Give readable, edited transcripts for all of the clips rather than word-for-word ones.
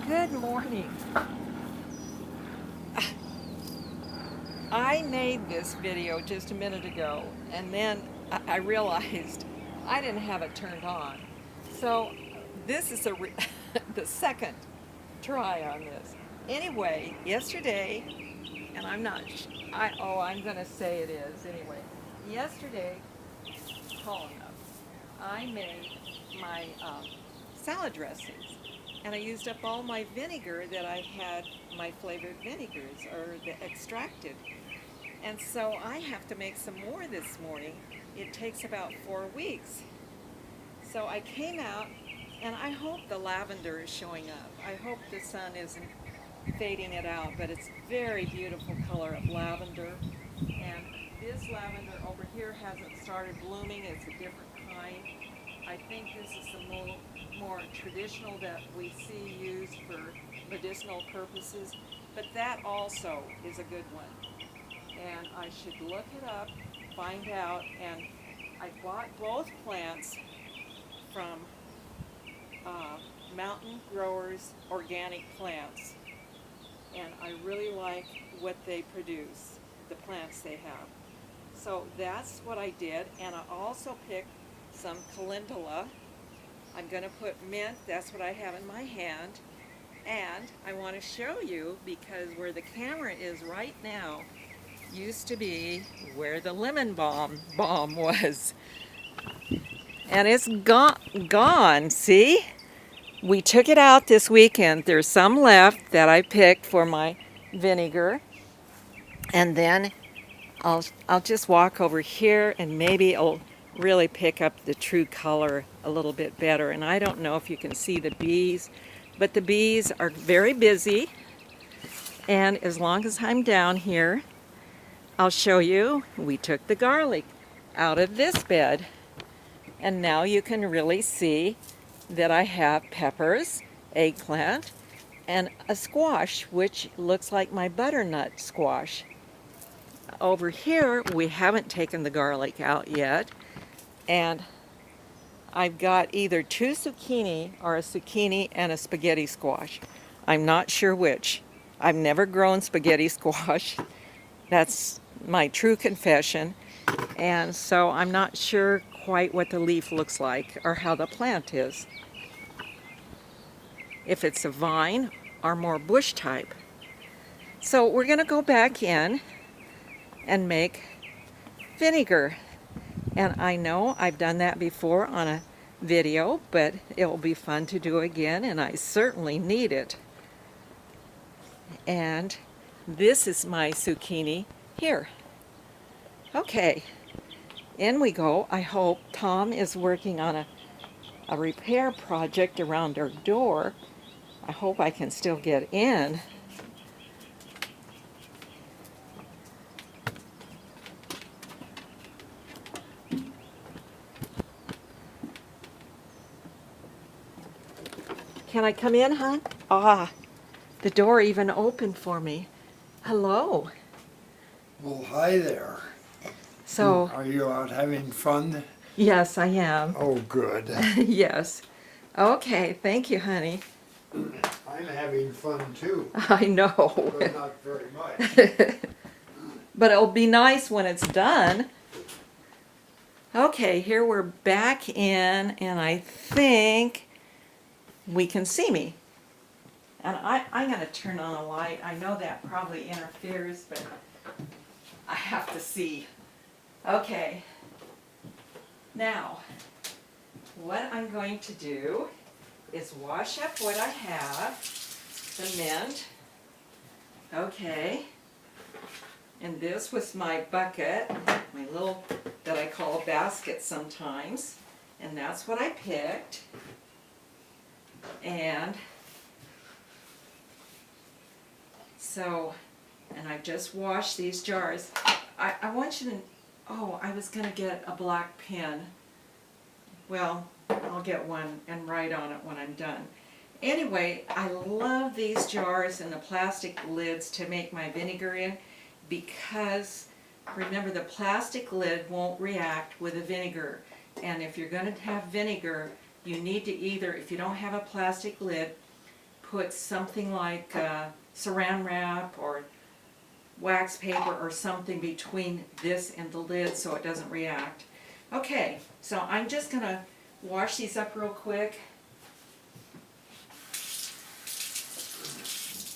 Good morning. I made this video just a minute ago, and then I realized I didn't have it turned on. So this is the second try on this. Anyway, yesterday, and I'm not, I'm gonna say it is anyway. Yesterday, tall enough, I made my salad dressings, and I used up all my vinegar that I had, my flavored vinegars, or the extracted. And so I have to make some more this morning. It takes about 4 weeks. So I came out, and I hope the lavender is showing up. I hope the sun isn't fading it out, but it's very beautiful color of lavender. And this lavender over here hasn't started blooming. It's a different kind. I think this is the more traditional that we see used for medicinal purposes, but that also is a good one. And I should look it up, find out, and I bought both plants from Mountain Growers Organic Plants, and I really like what they produce, the plants they have. So that's what I did, and I also picked some calendula. I'm going to put mint, that's what I have in my hand, and I want to show you, because where the camera is right now used to be where the lemon balm was, and it's gone. See, we took it out this weekend. There's some left that I picked for my vinegar, and then I'll just walk over here, and maybe it'll really pick up the true color a little bit better. And I don't know if you can see the bees, but the bees are very busy, and as long as I'm down here, I'll show you. We took the garlic out of this bed, and now you can really see that I have peppers, eggplant, and a squash, which looks like my butternut squash. Over here, we haven't taken the garlic out yet, and I've got either two zucchini or a zucchini and a spaghetti squash. I'm not sure which. I've never grown spaghetti squash. That's my true confession. And so I'm not sure quite what the leaf looks like or how the plant is. If it's a vine or more bush type. So we're going to go back in and make vinegar. And I know I've done that before on a video, but it will be fun to do again, and I certainly need it. And this is my zucchini here. Okay, in we go. I hope Tom is working on a repair project around our door. I hope I can still get in. Can I come in, hon? Ah, the door even opened for me. Hello. Well, hi there. So, Are you out having fun? yes, I am. Oh, good. Yes. Okay, thank you, honey. I'm having fun too, I know. but not very much. But it'll be nice when it's done. Okay, here we're back in, and I think we can see me. And I'm going to turn on a light. I know that probably interferes, but I have to see. Okay. Now, what I'm going to do is wash up what I have, the mint. Okay. And this was my bucket, my little, that I call a basket sometimes. And that's what I picked. And so, and I've just washed these jars. I want you to, oh, I was going to get a black pen. Well, I'll get one and write on it when I'm done. Anyway, I love these jars and the plastic lids to make my vinegar in, because remember, the plastic lid won't react with the vinegar. And if you're going to have vinegar, you need to either, if you don't have a plastic lid, put something like saran wrap or wax paper or something between this and the lid so it doesn't react. Okay, so I'm just going to wash these up real quick.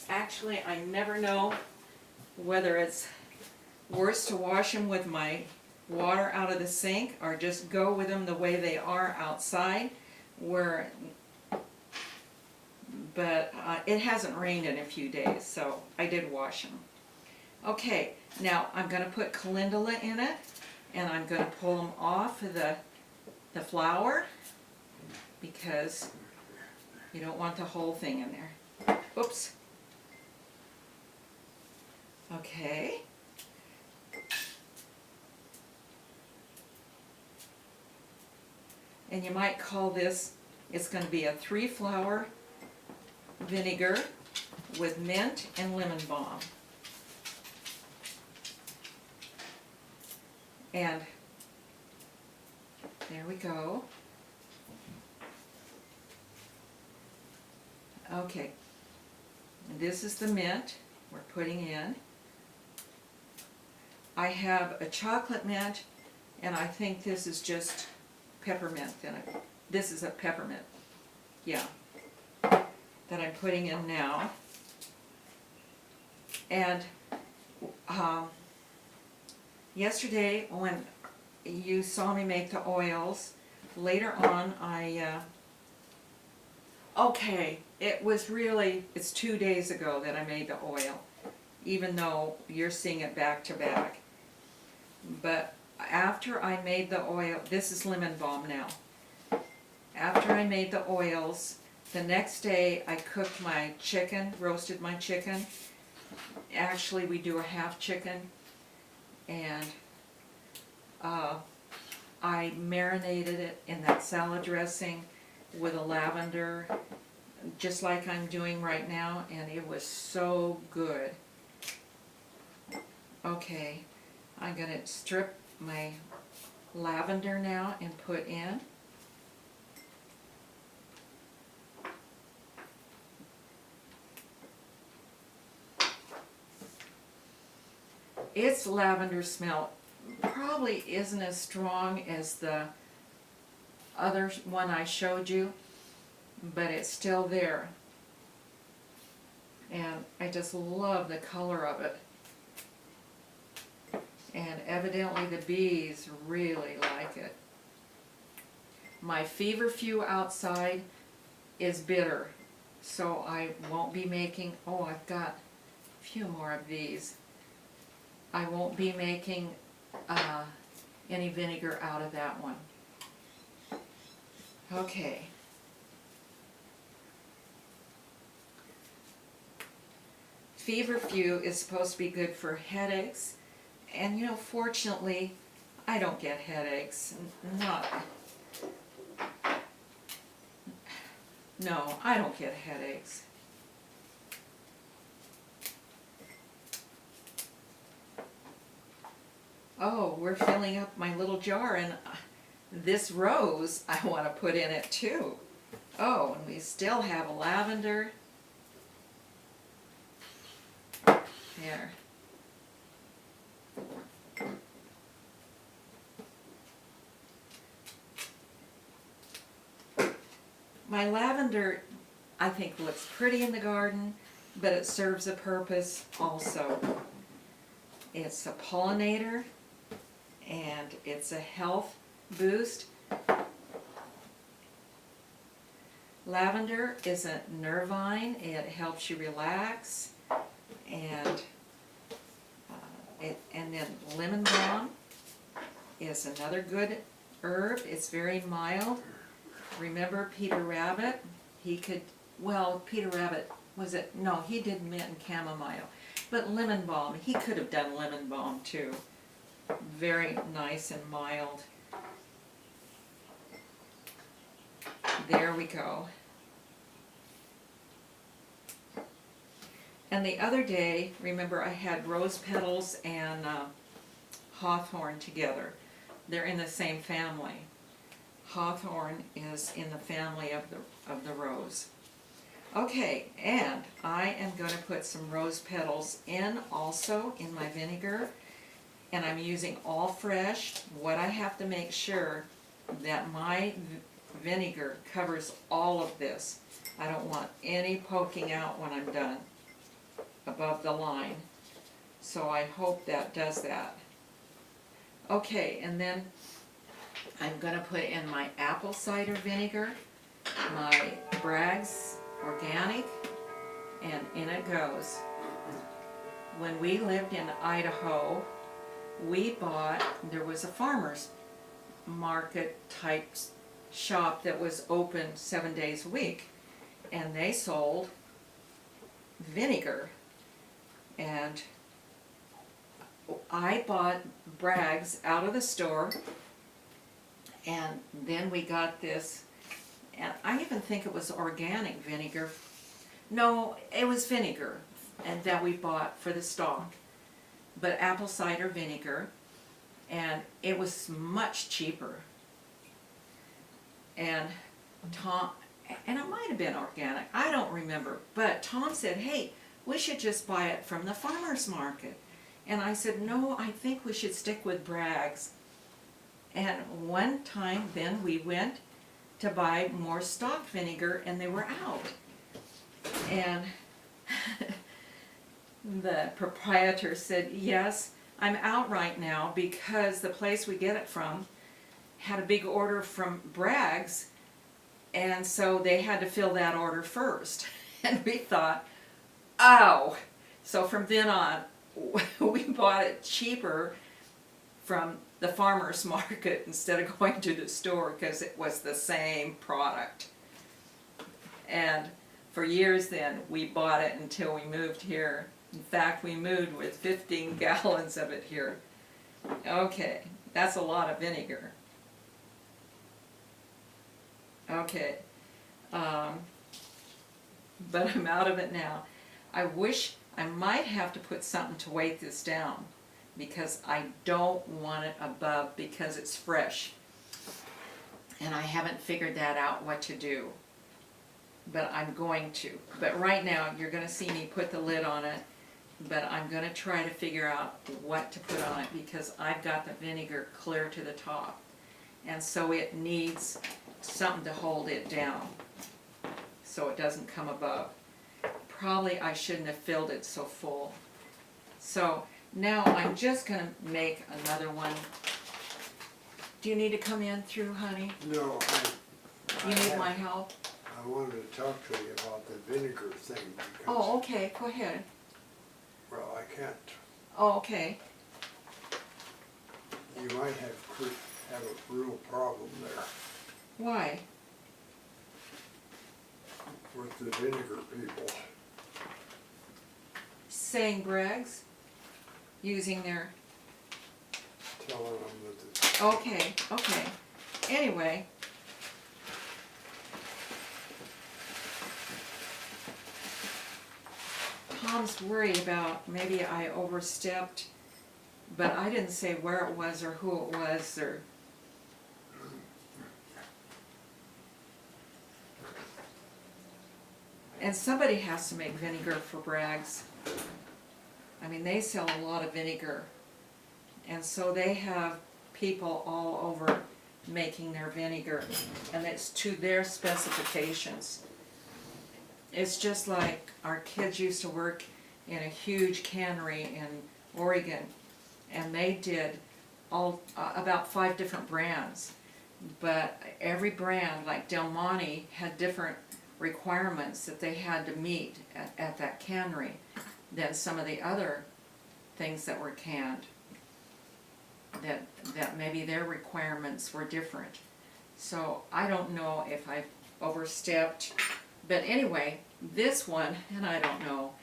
Actually, I never know whether it's worse to wash them with my water out of the sink or just go with them the way they are outside, but it hasn't rained in a few days, so I did wash them. Okay, now I'm going to put calendula in it, and I'm going to pull them off of the flour because you don't want the whole thing in there. Oops. Okay. And you might call this, it's going to be a 3-flower vinegar with mint and lemon balm. And there we go. Okay, and this is the mint we're putting in. I have a chocolate mint, and I think this is just peppermint in it. This is a peppermint, yeah, that I'm putting in now. And yesterday when you saw me make the oils, later on okay, it's 2 days ago that I made the oil, even though you're seeing it back to back. But after I made the oil, this is lemon balm now. After I made the oils, the next day I cooked my chicken, roasted my chicken. Actually, we do a half chicken, and I marinated it in that salad dressing with a lavender, just like I'm doing right now, and it was so good. Okay, I'm going to strip my lavender now and put in. Its lavender smell probably isn't as strong as the other one I showed you, but it's still there. And I just love the color of it. And evidently the bees really like it. My feverfew outside is bitter, so I won't be making, oh, I've got a few more of these. I won't be making any vinegar out of that one. Okay. Feverfew is supposed to be good for headaches, and you know, fortunately, I don't get headaches. No, I don't get headaches. Oh, we're filling up my little jar, and this rose I want to put in it too. Oh, and we still have a lavender. There. My lavender, I think, looks pretty in the garden, but it serves a purpose also. It's a pollinator, and it's a health boost. Lavender is a nervine. It helps you relax, and then lemon balm is another good herb. It's very mild. Remember Peter Rabbit? Peter Rabbit, was it? No, he did mint and chamomile. But lemon balm, he could have done lemon balm too. Very nice and mild. There we go. And the other day, remember I had rose petals and hawthorn together. They're in the same family. Hawthorn is in the family of the rose. Okay, and I am going to put some rose petals in also in my vinegar, and I'm using all fresh. What I have to make sure that my vinegar covers all of this. I don't want any poking out when I'm done above the line. So I hope that does that. Okay, and then I'm going to put in my apple cider vinegar, my Bragg's organic, and in it goes. When we lived in Idaho, there was a farmer's market type shop that was open 7 days a week, and they sold vinegar. And I bought Bragg's out of the store, and then we got this, and I even think it was organic vinegar. No, it was vinegar, and that we bought for the stock, but apple cider vinegar, and it was much cheaper. And Tom, and it might have been organic, I don't remember, but Tom said, hey, we should just buy it from the farmer's market. And I said, no, I think we should stick with Bragg's. And one time then we went to buy more stock vinegar, and they were out. And the proprietor said, yes, I'm out right now because the place we get it from had a big order from Bragg's, and so they had to fill that order first. And we thought, oh. So from then on, we bought it cheaper from the farmer's market instead of going to the store, because it was the same product. And for years then, we bought it until we moved here. In fact, we moved with 15 gallons of it here. Okay, that's a lot of vinegar. Okay, but I'm out of it now. I wish I might have to put something to weight this down, because I don't want it above, because it's fresh. And I haven't figured that out what to do. But I'm going to. But right now, you're going to see me put the lid on it, but I'm going to try to figure out what to put on it, because I've got the vinegar clear to the top. And so it needs something to hold it down so it doesn't come above. Probably I shouldn't have filled it so full. So now I'm just going to make another one. Do you need to come in through, honey? No, You need my help? I wanted to talk to you about the vinegar thing because, Oh, okay, go ahead. well, I can't, Oh, okay. you might have a real problem there Why? with the vinegar people. Saying Bragg's? Using their... Telling them that Okay, okay. Anyway. Tom's worried about maybe I overstepped, but I didn't say where it was or who it was or... And somebody has to make vinegar for Bragg's. I mean, they sell a lot of vinegar. And so they have people all over making their vinegar, and it's to their specifications. It's just like our kids used to work in a huge cannery in Oregon, and they did about 5 different brands. But every brand, like Del Monte, had different requirements that they had to meet at that cannery than some of the other things that were canned. That maybe their requirements were different. So I don't know if I've overstepped, but anyway, this one, and I don't know,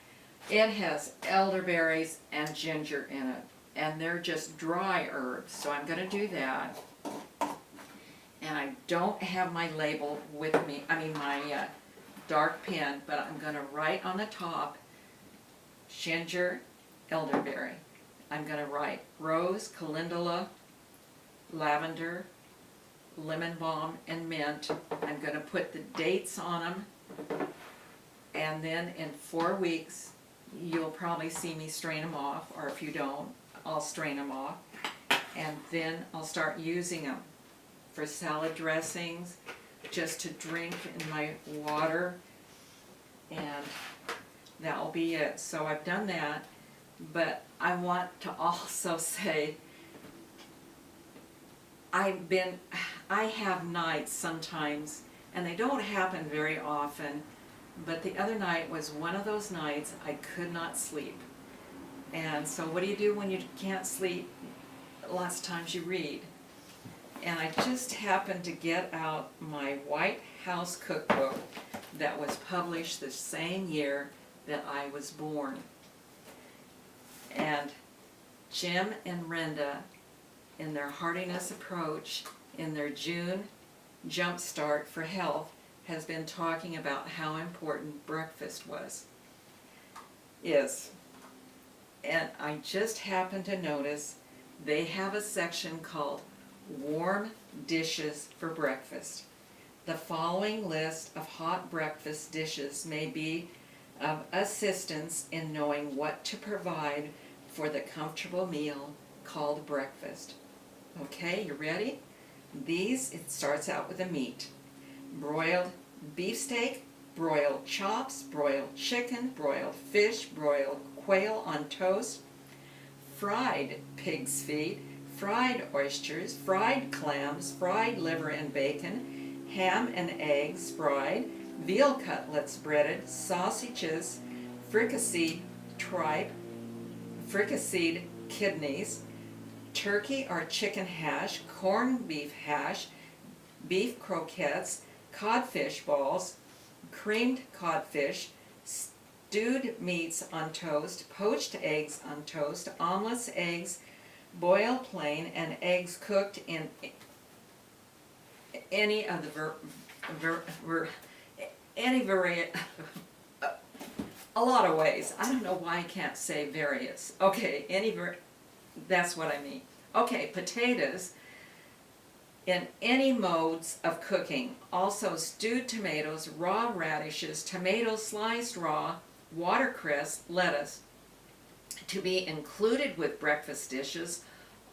it has elderberries and ginger in it, and they're just dry herbs, so I'm going to do that. And I don't have my label with me, I mean my dark pen, but I'm going to write on the top, ginger, elderberry. I'm going to write rose, calendula, lavender, lemon balm, and mint. I'm going to put the dates on them. and then in 4 weeks, you'll probably see me strain them off, or if you don't, I'll strain them off, and then I'll start using them for salad dressings, just to drink in my water, and that will be it. So I've done that, but I want to also say I have nights sometimes, and they don't happen very often, but the other night was one of those nights I could not sleep. And so what do you do when you can't sleep? Lots of times you read. And I just happened to get out my White House cookbook that was published the same year that I was born. And Jim and Renda, in their Hardiness approach, in their June Jumpstart for Health, has been talking about how important breakfast is. And I just happened to notice they have a section called Warm Dishes for Breakfast. The following list of hot breakfast dishes may be of assistance in knowing what to provide for the comfortable meal called breakfast. Okay, you ready? It starts out with a meat. Broiled beefsteak, broiled chops, broiled chicken, broiled fish, broiled quail on toast, fried pig's feet, fried oysters, fried clams, fried liver and bacon, ham and eggs fried, veal cutlets breaded, sausages, fricasseed tripe, fricasseed kidneys, turkey or chicken hash, corned beef hash, beef croquettes, codfish balls, creamed codfish, stewed meats on toast, poached eggs on toast, omelets, eggs, boiled plain, and eggs cooked in any of the a lot of ways. I don't know why I can't say various. Okay, that's what I mean. Okay, potatoes in any modes of cooking. Also stewed tomatoes, raw radishes, tomatoes sliced raw, watercress, lettuce. To be included with breakfast dishes,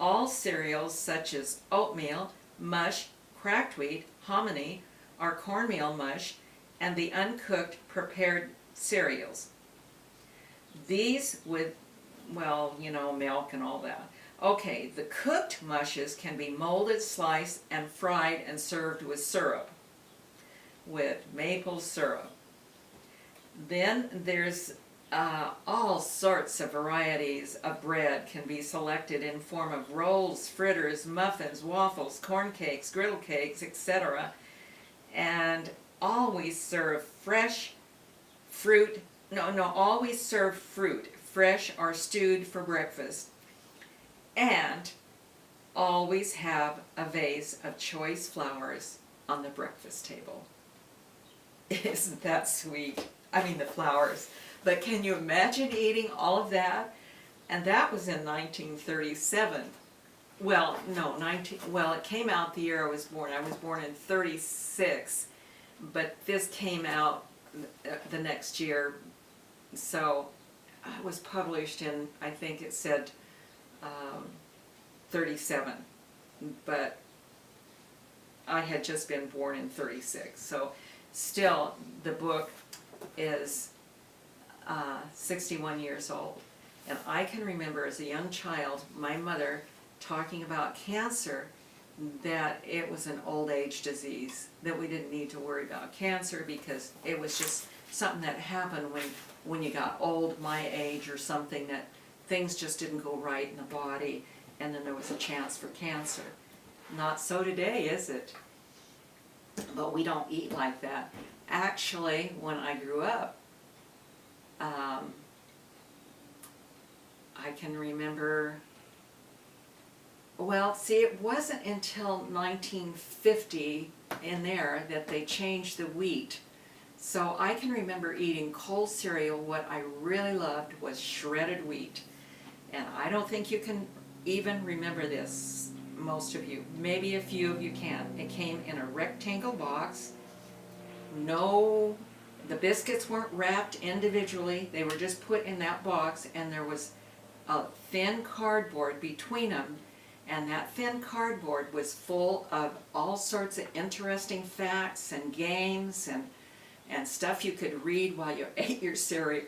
all cereals such as oatmeal, mush, cracked wheat, hominy, or cornmeal mush, and the uncooked prepared cereals. These with, milk and all that. Okay, the cooked mushes can be molded, sliced, and fried and served with syrup, with maple syrup. Then there's all sorts of varieties of bread can be selected in form of rolls, fritters, muffins, waffles, corn cakes, griddle cakes, etc. And always serve fruit, fresh or stewed for breakfast. And always have a vase of choice flowers on the breakfast table. Isn't that sweet? I mean, the flowers. But can you imagine eating all of that? And that was in 1937. It came out the year I was born. I was born in 36, but this came out the next year. So it was published in, I think it said 37, but I had just been born in 36. So still, the book is 61 years old. And I can remember as a young child, my mother talking about cancer, that it was an old age disease, that we didn't need to worry about cancer because it was just something that happened when you got old, my age or something, that things just didn't go right in the body, and then there was a chance for cancer. Not so today, is it? But we don't eat like that. Actually, when I grew up, I can remember, it wasn't until 1950 in there that they changed the wheat. So I can remember eating cold cereal. What I really loved was shredded wheat. And I don't think you can even remember this, most of you. Maybe a few of you can. It came in a rectangle box, no the biscuits weren't wrapped individually, they were just put in that box, and there was a thin cardboard between them, and that thin cardboard was full of all sorts of interesting facts and games and stuff you could read while you ate your cereal.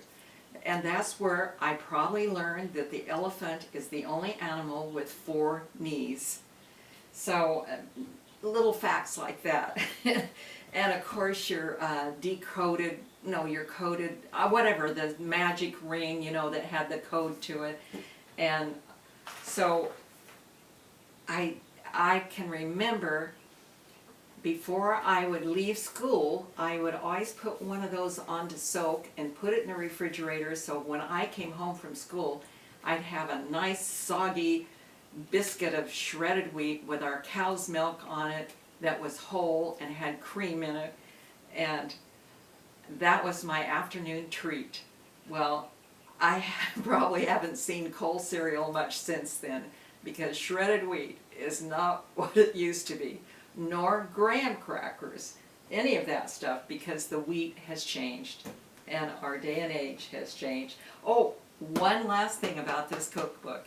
And that's where I probably learned that the elephant is the only animal with 4 knees. So little facts like that. And of course your decoded, no, your coded, whatever, the magic ring, you know, that had the code to it. And so I can remember before I would leave school, I would always put one of those on to soak and put it in the refrigerator, so when I came home from school, I'd have a nice soggy biscuit of shredded wheat with our cow's milk on it that was whole and had cream in it, and that was my afternoon treat. Well, I probably haven't seen coal cereal much since then, because shredded wheat is not what it used to be, nor graham crackers, any of that stuff, because the wheat has changed and our day and age has changed. Oh, one last thing about this cookbook.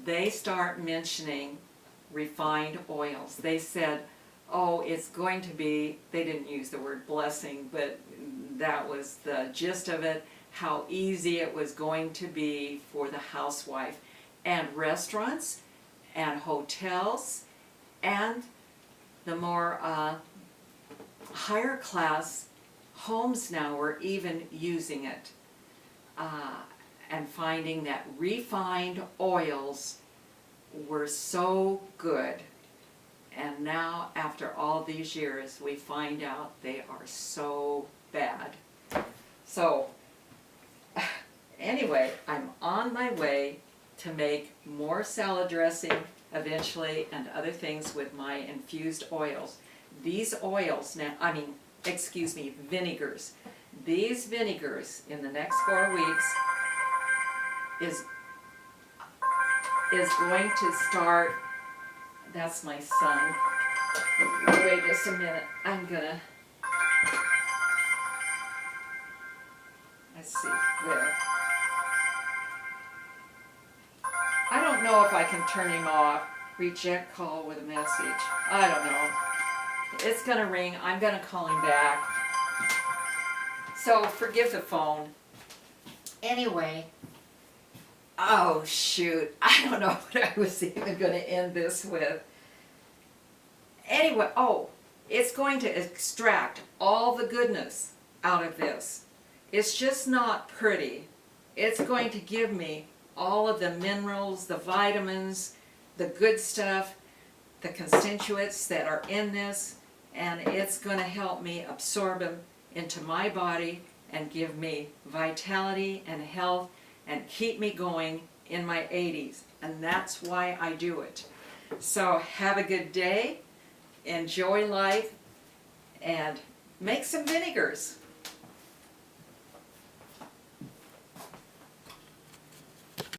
They start mentioning refined oils. They said, oh, it's going to be, they didn't use the word blessing, but that was the gist of it, how easy it was going to be for the housewife. And restaurants and hotels and the more higher class homes now were even using it and finding that refined oils were so good. And now, after all these years, we find out they are so bad. So, anyway, I'm on my way to make more salad dressing eventually and other things with my infused oils. These oils now, vinegars. These vinegars in the next 4 weeks is going to start. That's my son. Wait just a minute. Let's see, there. I don't know if I can turn him off. Reject call with a message. I don't know. It's gonna ring. I'm gonna call him back. So forgive the phone. Anyway. Oh shoot. I don't know what I was even gonna end this with. Anyway, it's going to extract all the goodness out of this. It's just not pretty. It's going to give me all of the minerals, the vitamins, the good stuff, the constituents that are in this, and it's going to help me absorb them into my body and give me vitality and health and keep me going in my 80s. And that's why I do it. So have a good day, enjoy life, and make some vinegars.